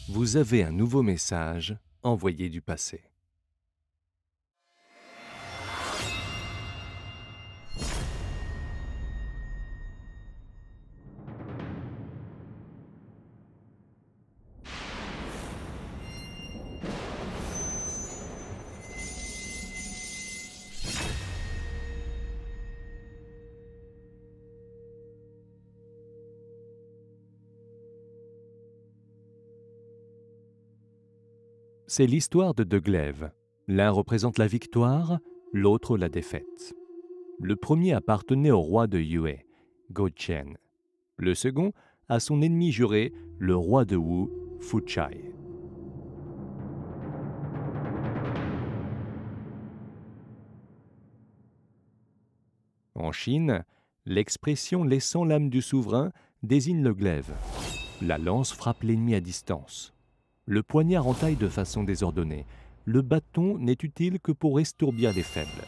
Vous avez un nouveau message envoyé du passé. C'est l'histoire de deux glaives. L'un représente la victoire, l'autre la défaite. Le premier appartenait au roi de Yue, Go-Chen. Le second à son ennemi juré, le roi de Wu, Fu-Chai. En Chine, l'expression « laissant l'âme du souverain » désigne le glaive. La lance frappe l'ennemi à distance. Le poignard entaille de façon désordonnée. Le bâton n'est utile que pour estourbir les faibles.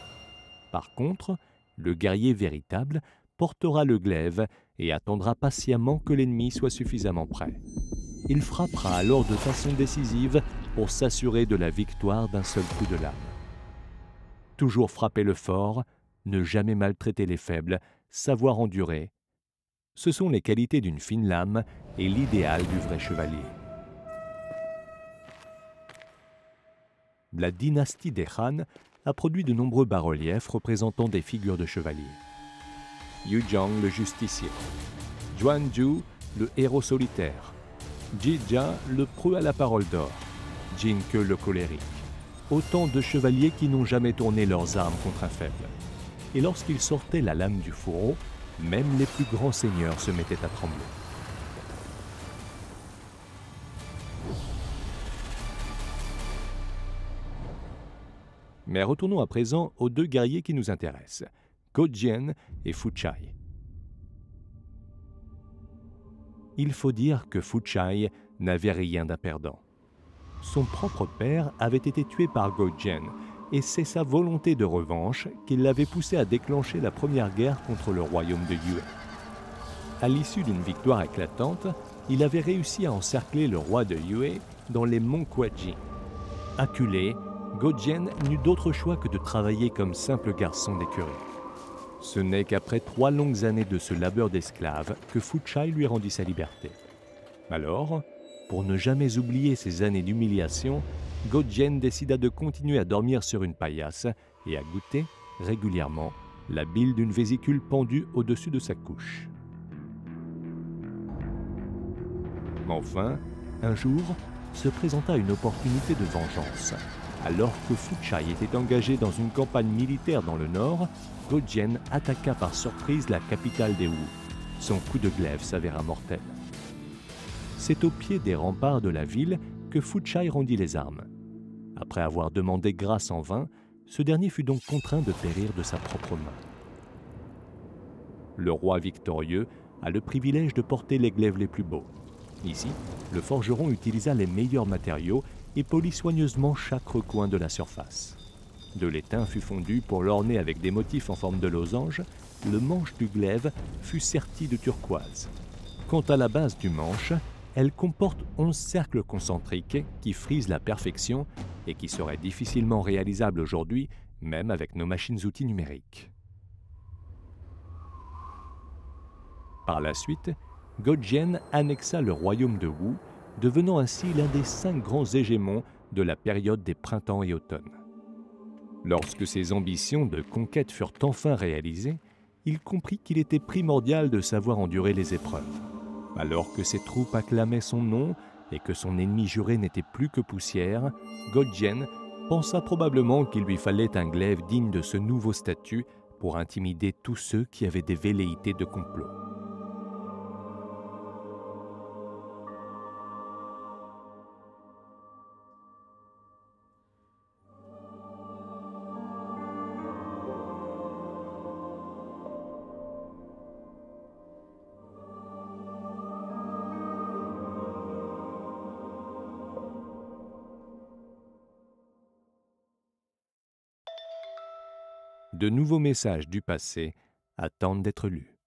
Par contre, le guerrier véritable portera le glaive et attendra patiemment que l'ennemi soit suffisamment prêt. Il frappera alors de façon décisive pour s'assurer de la victoire d'un seul coup de lame. Toujours frapper le fort, ne jamais maltraiter les faibles, savoir endurer. Ce sont les qualités d'une fine lame et l'idéal du vrai chevalier. La dynastie des Han a produit de nombreux bas-reliefs représentant des figures de chevaliers. Yu Zhang, le justicier. Juan Zhu, le héros solitaire. Ji Jia, le preux à la parole d'or. Jin Ke, le colérique. Autant de chevaliers qui n'ont jamais tourné leurs armes contre un faible. Et lorsqu'ils sortaient la lame du fourreau, même les plus grands seigneurs se mettaient à trembler. Mais retournons à présent aux deux guerriers qui nous intéressent, Go-Jian et Fu-Chai. Il faut dire que Fu-Chai n'avait rien d'un perdant. Son propre père avait été tué par Go-Jian, et c'est sa volonté de revanche qui l'avait poussé à déclencher la première guerre contre le royaume de Yue. À l'issue d'une victoire éclatante, il avait réussi à encercler le roi de Yue dans les monts Quaji. Acculé, Go-Jian n'eut d'autre choix que de travailler comme simple garçon d'écurie. Ce n'est qu'après 3 longues années de ce labeur d'esclave que Fu-Chai lui rendit sa liberté. Alors, pour ne jamais oublier ces années d'humiliation, Go-Jian décida de continuer à dormir sur une paillasse et à goûter, régulièrement, la bile d'une vésicule pendue au-dessus de sa couche. Enfin, un jour, se présenta une opportunité de vengeance. Alors que Fu-Chai était engagé dans une campagne militaire dans le nord, Go-Jian attaqua par surprise la capitale des Wu. Son coup de glaive s'avéra mortel. C'est au pied des remparts de la ville que Fu-Chai rendit les armes. Après avoir demandé grâce en vain, ce dernier fut donc contraint de périr de sa propre main. Le roi victorieux a le privilège de porter les glaives les plus beaux. Ici, le forgeron utilisa les meilleurs matériaux et polit soigneusement chaque recoin de la surface. De l'étain fut fondu pour l'orner avec des motifs en forme de losange. Le manche du glaive fut serti de turquoise. Quant à la base du manche, elle comporte 11 cercles concentriques qui frisent la perfection et qui seraient difficilement réalisables aujourd'hui, même avec nos machines-outils numériques. Par la suite, Go-Jian annexa le royaume de Wu, devenant ainsi l'un des 5 grands hégémons de la période des printemps et automnes. Lorsque ses ambitions de conquête furent enfin réalisées, il comprit qu'il était primordial de savoir endurer les épreuves. Alors que ses troupes acclamaient son nom et que son ennemi juré n'était plus que poussière, Go-Jian pensa probablement qu'il lui fallait un glaive digne de ce nouveau statut pour intimider tous ceux qui avaient des velléités de complot. De nouveaux messages du passé attendent d'être lus.